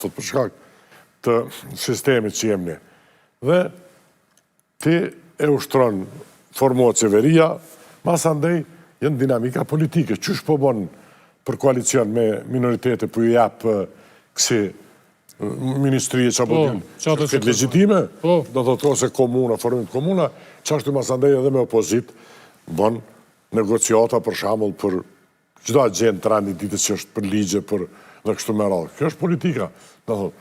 thot për shkak të sistemit që jemi ne. Dhe ti e ushtron, formohet qeveria, mas andej jenë dinamika politike. Qysh po bon për koalicion me minoritete, po ju jap kësi ministrije që po këtë legjitime, do të ose komuna, formit komuna, që ashtu mas andej edhe me opozit, bon negociata për shambull për çdo agent rani ditës që është për ligje, për dhe kështu me radhë. Kjo është politika. Do thot,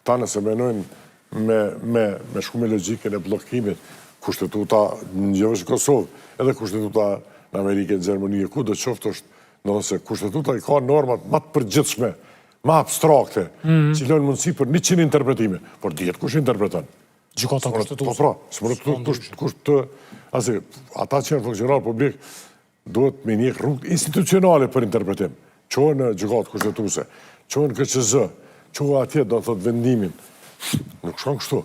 ta nëse menojnë me shku me logjikën e bllokimit, kushtetuta në gjëvësh Kosovë, edhe kushtetuta në Amerike, në Gjermani, ku do qoftë është, do se kushtetuta i ka normat më të përgjithshme, më abstrakte, që lënë mundësi për 100 interpretime, por djetë kush interpreton. Gjykata kushtetuese. Po pra, ata që janë funksionar publik, duhet me njekë rrugë institucionale për interpretim. Qohë në gjykatë kushtetuese, qohë në KQZ, qohë atje do të thotë vendimin. Nuk shkon kështu,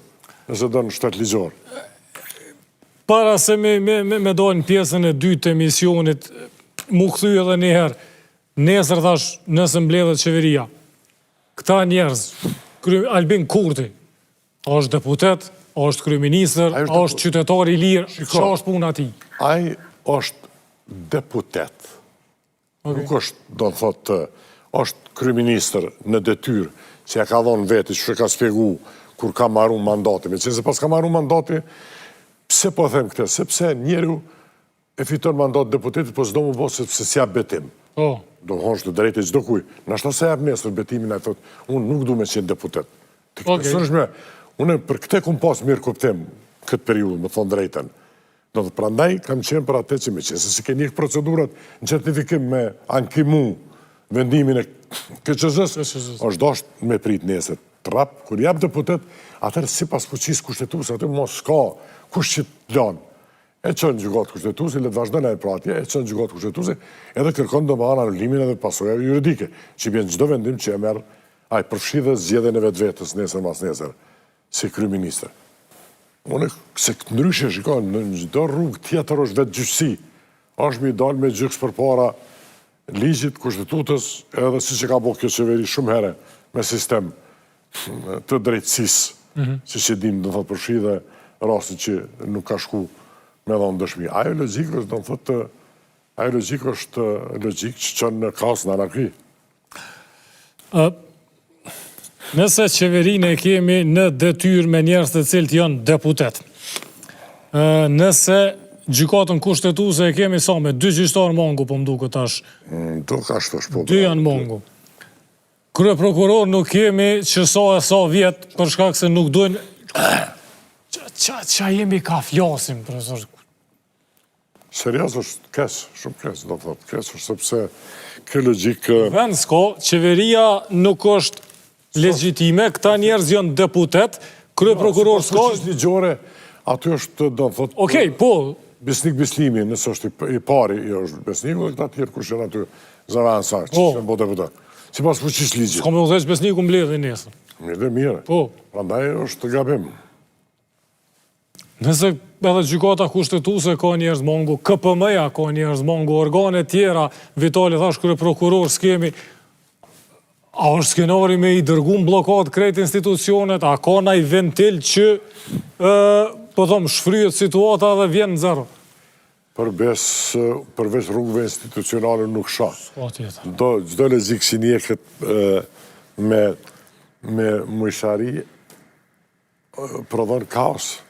nëse do në shtet ligjor. Para se me dojnë pjesën e dytë të emisionit, mu këthy edhe njëherë, nesër thash nëse mbledhet qeveria. Këta njerëz, Albin Kurti, është deputet, është kryeministër, është qytetar i lirë, që është puna ti? Ai është deputet. Nuk është, do të thotë, është kryeministër në detyrë, që ja ka dhonë veti, që ka spjegu kur ka marru mandati. Me që se pas ka marru mandati, pse po them këtë? Sepse njeriu e fiton mandat deputetit, po s'do mu bo sepse s'ja betim. Do është të drejti çdo kuj. Nashta se jap nesër betimin e thotë, unë nuk du me qenë deputet. Unë për këte kum pas mirë kuptim këtë periudhë, më thonë drejten. Do të prandaj kam qenë për atë që me qenë, se si ke njëkë procedurat në certifikim me ankimu vendimin e KQZ-s, është dashtë me prit nesër. Prap, kur jap deputet, atër si pas fuqisë kushtetuese, aty mos s'ka kush që të lanë. E qënë gjykatë kushtetuese, le të vazhdojnë e pratje, e qënë gjykatë kushtetuese, edhe kërkon do më anë anullimin edhe pasojave juridike, që bjen çdo vendim që e merë, ai përfshi dhe zgjedhjen e vetvetes nesër mas nesër, si kryeministër. Unë se këtë ndryshe shikon, në çdo rrugë tjetër është vetë gjyqësi, është mi dalë me gjyks përpara ligjit, kushtetutës, edhe si që ka bo kjo qeveri shumë herë me sistem të drejtësisë, si që dim, do thotë përfshi dhe rastin që nuk ka shku me dhonë dëshmi. Ajo logjikë është, do thotë, ajo logjikë është logjikë që qënë në kasë në anarki. Nëse qeverinë e kemi në detyrë me njerëz të cilët janë deputet, nëse gjykatën kushtetuese e kemi sa me 2 gjyqtarë mongu, po m'duket tash. Duk ashtu është po. 2 janë mongu. Kryeprokuror nuk kemi që sa vjet për shkak se nuk duhen. Qa jemi ka flasim, profesor? Serios është kes, shumë kes, do të thotë, kes është sepse kjo logjikë... Vend s'ka, qeveria nuk është legjitime, këta njerëz janë deputet, kryeprokuror s'ka... Si ligjore, aty është, do të thotë... Okej, po... Besnik Bislimi, nësë është i pari, është Besniku, dhe këta tjerë kush janë aty zavan sa, që që në bote deputet. Si pas fuqis ligjit. S'ka me u dheq Besniku mbledhë nesër. Mirë dhe mirë. Po. Prandaj është gabim. Nëse edhe gjykata kushtetuese ka njerëz mongu, KPM-ja ka njerëz mongu, organe tjera, Vitali thash kryeprokuror s'kemi, a është skenari me i dërgu në blokad krejt institucionet, a ka naj ventil që, po thom, shfryet situata dhe vjen në zero? Përveç rrugëve institucionale nuk sha. O tjetër. Gjdo logjikë që njeket me mujshari, prodhon kaos.